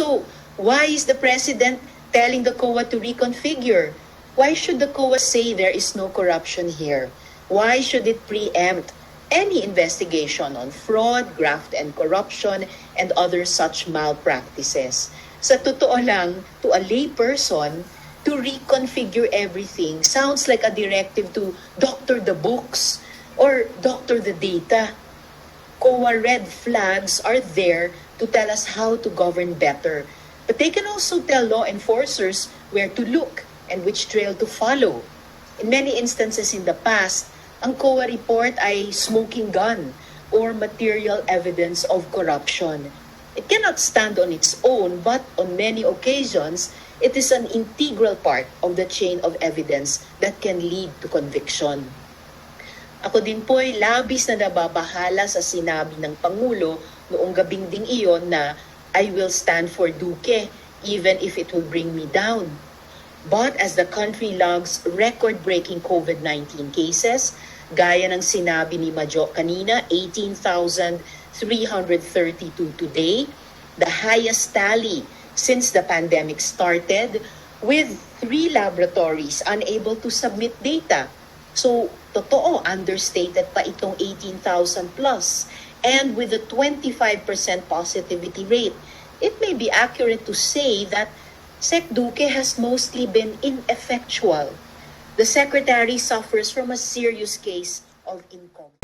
So, why is the President telling the COA to reconfigure? Why should the COA say there is no corruption here? Why should it preempt any investigation on fraud, graft and corruption, and other such malpractices? Sa totoo lang, to a lay person, to reconfigure everything sounds like a directive to doctor the books or doctor the data. COA red flags are there to tell us how to govern better. But they can also tell law enforcers where to look and which trail to follow. In many instances in the past, ang COA report ay smoking gun or material evidence of corruption. It cannot stand on its own, but on many occasions, it is an integral part of the chain of evidence that can lead to conviction. Ako din po'y labis na nababahala sa sinabi ng Pangulo noong gabing ding iyon na I will stand for Duque even if it will bring me down. But as the country logs record-breaking COVID-19 cases, gaya ng sinabi ni Majo kanina, 18,332 today, the highest tally since the pandemic started, with 3 laboratories unable to submit data. So, totoo, understated pa itong 18,000 plus. And with a 25% positivity rate, it may be accurate to say that Sec Duque has mostly been ineffectual. The Secretary suffers from a serious case of income.